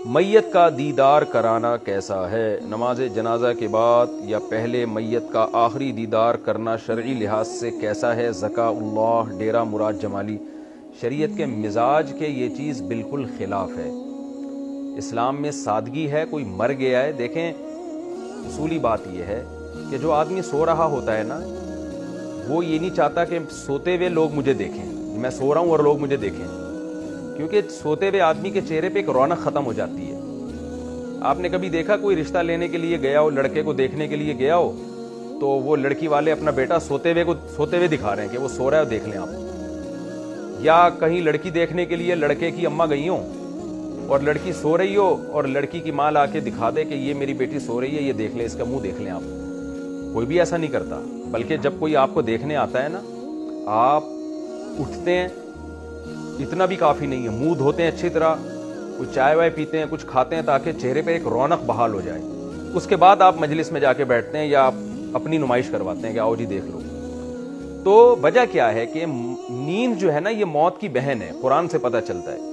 میت کا دیدار کرانا کیسا ہے؟ نماز جنازہ کے بعد یا پہلے میت کا آخری دیدار کرنا شرعی لحاظ سے کیسا ہے؟ ذکا اللہ ڈیرہ مراد جمالی۔ شریعت کے مزاج کے یہ چیز بالکل خلاف ہے۔ اسلام میں سادگی ہے، کوئی مر گیا ہے، دیکھیں اصولی بات یہ ہے کہ جو آدمی سو رہا ہوتا ہے نا، وہ یہ نہیں چاہتا کہ سوتے ہوئے لوگ مجھے دیکھیں، میں سو رہا ہوں اور لوگ مجھے دیکھیں، کیونکہ سوتے ہوئے آدمی کے چہرے پہ ایک رونق ختم ہو جاتی ہے۔ آپ نے کبھی دیکھا کوئی رشتہ لینے کے لیے گیا ہو، لڑکے کو دیکھنے کے لیے گیا ہو، تو وہ لڑکی والے اپنا بیٹا سوتے ہوئے دکھا رہے ہیں کہ وہ سو رہا ہے، دیکھ لیں آپ۔ یا کہیں لڑکی دیکھنے کے لیے لڑکے کی اماں گئی ہوں اور لڑکی سو رہی ہو اور لڑکی کی ماں لا کے دکھا دے کہ یہ میری بیٹی سو رہی ہے، یہ دیکھ لیں، اس کا منہ دیکھ لیں آپ۔ کوئی بھی ایسا نہیں کرتا، بلکہ جب کوئی آپ کو دیکھنے آتا ہے نا، آپ اٹھتے ہیں، اتنا بھی کافی نہیں ہے، منہ دھوتے ہیں اچھی طرح، کچھ چائے وائے پیتے ہیں، کچھ کھاتے ہیں تاکہ چہرے پہ ایک رونق بحال ہو جائے۔ اس کے بعد آپ مجلس میں جا کے بیٹھتے ہیں یا آپ اپنی نمائش کرواتے ہیں کہ آؤ جی دیکھ لو۔ تو وجہ کیا ہے کہ نیند جو ہے نا، یہ موت کی بہن ہے، قرآن سے پتہ چلتا ہے۔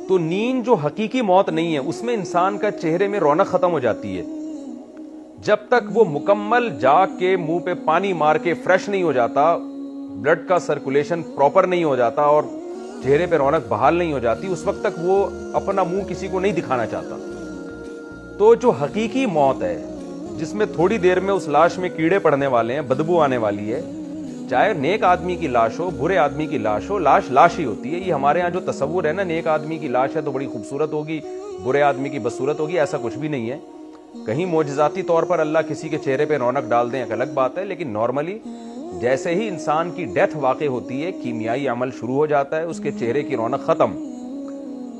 تو نیند جو حقیقی موت نہیں ہے، اس میں انسان کا چہرے میں رونق ختم ہو جاتی ہے۔ جب تک وہ مکمل جاگ کے منہ پہ پانی مار کے فریش نہیں ہو جاتا، بلڈ کا سرکولیشن پراپر نہیں ہو جاتا اور چہرے پہ رونق بحال نہیں ہو جاتی، اس وقت تک وہ اپنا منہ کسی کو نہیں دکھانا چاہتا۔ تو جو حقیقی موت ہے، جس میں تھوڑی دیر میں اس لاش میں کیڑے پڑنے والے ہیں، بدبو آنے والی ہے، چاہے نیک آدمی کی لاش ہو، برے آدمی کی لاش ہو، لاش لاش ہی ہوتی ہے۔ یہ ہمارے ہاں جو تصور ہے نا، نیک آدمی کی لاش ہے تو بڑی خوبصورت ہوگی، برے آدمی کی بدصورت ہوگی، ایسا کچھ بھی نہیں ہے۔ کہیں معجزاتی طور پر اللہ کسی کے چہرے پہ رونق ڈال دیں ایک الگ بات ہے، لیکن نارملی جیسے ہی انسان کی ڈیتھ واقع ہوتی ہے، کیمیائی عمل شروع ہو جاتا ہے، اس کے چہرے کی رونق ختم،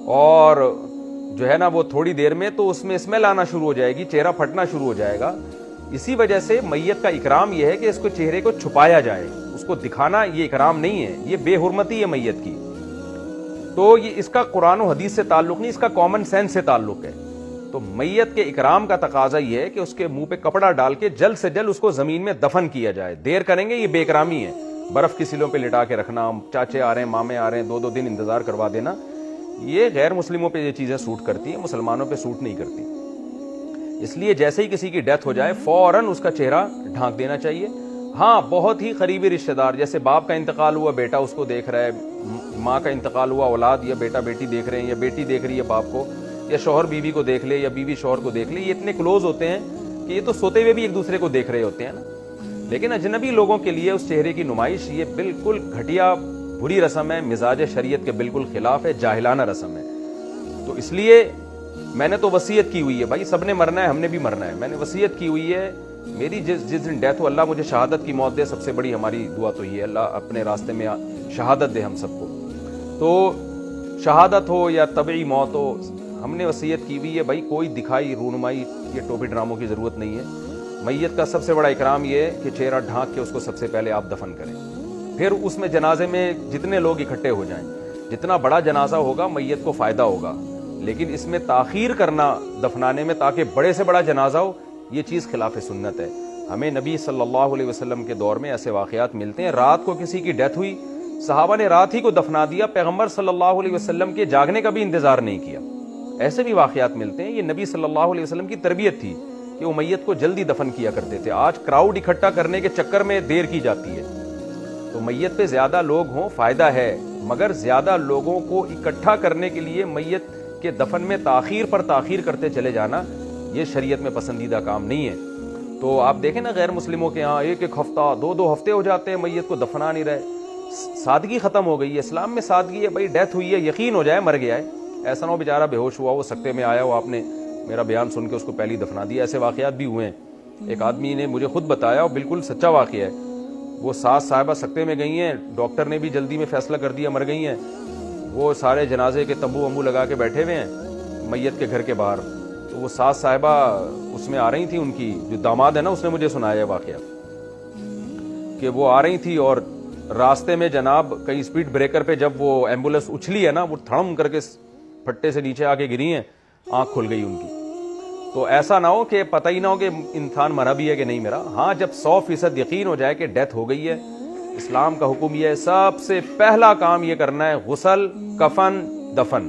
اور جو ہے نا وہ تھوڑی دیر میں تو اس میں اسمیل آنا شروع ہو جائے گی، چہرہ پھٹنا شروع ہو جائے گا۔ اسی وجہ سے میت کا اکرام یہ ہے کہ اس کو چہرے کو چھپایا جائے، اس کو دکھانا یہ اکرام نہیں ہے، یہ بے حرمتی ہے میت کی۔ تو یہ اس کا قرآن و حدیث سے تعلق نہیں، اس کا کامن سینس سے تعلق ہے۔ تو میت کے اکرام کا تقاضا یہ ہے کہ اس کے منہ پہ کپڑا ڈال کے جلد سے جلد اس کو زمین میں دفن کیا جائے۔ دیر کریں گے یہ بے اکرامی ہے۔ برف کی سیلوں پہ لٹا کے رکھنا، چاچے آ رہے ہیں، مامے آ رہے ہیں، 2 دن انتظار کروا دینا، یہ غیر مسلموں پہ یہ چیزیں سوٹ کرتی ہیں، مسلمانوں پہ سوٹ نہیں کرتی۔ اس لیے جیسے ہی کسی کی ڈیتھ ہو جائے فوراً اس کا چہرہ ڈھانک دینا چاہیے۔ ہاں، بہت ہی قریبی رشتہ دار، جیسے باپ کا انتقال ہوا بیٹا اس کو دیکھ رہا ہے، ماں کا انتقال ہوا اولاد یا بیٹا بیٹی دیکھ رہے ہیں، یا بیٹی دیکھ رہی ہے باپ کو، یا شوہر بیوی کو دیکھ لے، یا بیوی شوہر کو دیکھ لے، یہ اتنے کلوز ہوتے ہیں کہ یہ تو سوتے ہوئے بھی ایک دوسرے کو دیکھ رہے ہوتے ہیں نا۔ لیکن اجنبی لوگوں کے لیے اس چہرے کی نمائش یہ بالکل گھٹیا بری رسم ہے، مزاج شریعت کے بالکل خلاف ہے، جاہلانہ رسم ہے۔ تو اس لیے میں نے تو وصیت کی ہوئی ہے، بھائی سب نے مرنا ہے، ہم نے بھی مرنا ہے، میں نے وصیت کی ہوئی ہے، میری جس دن ڈیتھ ہو اللہ مجھے شہادت کی موت دے، سب سے بڑی ہماری دعا تو یہ ہے اللہ اپنے راستے میں شہادت دے ہم سب کو۔ تو شہادت ہو یا طبعی موت ہو، ہم نے وصیت کی ہوئی ہے بھائی کوئی دکھائی رونمائی یہ ٹوپی ڈراموں کی ضرورت نہیں ہے۔ میت کا سب سے بڑا اکرام یہ ہے کہ چہرہ ڈھانک کے اس کو سب سے پہلے آپ دفن کریں، پھر اس میں جنازے میں جتنے لوگ اکٹھے ہو جائیں، جتنا بڑا جنازہ ہوگا میت کو فائدہ ہوگا، لیکن اس میں تاخیر کرنا دفنانے میں تاکہ بڑے سے بڑا جنازہ ہو، یہ چیز خلاف سنت ہے۔ ہمیں نبی صلی اللہ علیہ وسلم کے دور میں ایسے واقعات ملتے ہیں، رات کو کسی کی ڈیتھ ہوئی، صحابہ نے رات ہی کو دفنا دیا، پیغمبر صلی اللہ علیہ وسلم کے جاگنے کا بھی انتظار نہیں کیا۔ ایسے بھی واقعات ملتے ہیں، یہ نبی صلی اللہ علیہ وسلم کی تربیت تھی کہ وہ میت کو جلدی دفن کیا کرتے تھے۔ آج کراؤڈ اکٹھا کرنے کے چکر میں دیر کی جاتی ہے۔ تو میت پہ زیادہ لوگ ہوں فائدہ ہے، مگر زیادہ لوگوں کو اکٹھا کرنے کے لیے میت کے دفن میں تاخیر پر تاخیر کرتے چلے جانا یہ شریعت میں پسندیدہ کام نہیں ہے۔ تو آپ دیکھیں نا غیر مسلموں کے ہاں ایک ہفتہ 2 ہفتے ہو جاتے ہیں میت کو دفنا نہیں رہے، سادگی ختم ہو گئی ہے۔ اسلام میں سادگی ہے، بھائی ڈیتھ ہوئی ہے یقین ہو جائے مر گیا ہے، ایسا نہ ہو بیچارہ بے ہوش ہوا وہ سکتے میں آیا ہو، آپ نے میرا بیان سن کے اس کو پہلے دفنا دیا۔ ایسے واقعات بھی ہوئے ہیں، ایک آدمی نے مجھے خود بتایا اور بالکل سچا واقعہ ہے، وہ ساس صاحبہ سکتے میں گئی ہیں، ڈاکٹر نے بھی جلدی میں فیصلہ کر دیا مر گئی ہیں، وہ سارے جنازے کے تمبو ومبو لگا کے بیٹھے ہوئے ہیں میت کے گھر کے باہر، تو وہ ساس صاحبہ اس میں آ رہی تھیں، ان کی جو داماد ہے نا اس نے مجھے سنایا واقعہ کہ وہ آ رہی تھی اور راستے میں جناب کئی اسپیڈ بریکر پہ جب وہ ایمبولینس اچھلی ہے نا، وہ تھڑم کر کے پھٹے سے نیچے آ کے گری ہیں، آنکھ کھل گئی ان کی۔ تو ایسا نہ ہو کہ پتہ ہی نہ ہو کہ انسان مرا بھی ہے کہ نہیں مرا۔ ہاں جب 100% یقین ہو جائے کہ ڈیتھ ہو گئی ہے، اسلام کا حکم یہ ہے سب سے پہلا کام یہ کرنا ہے غسل، کفن، دفن،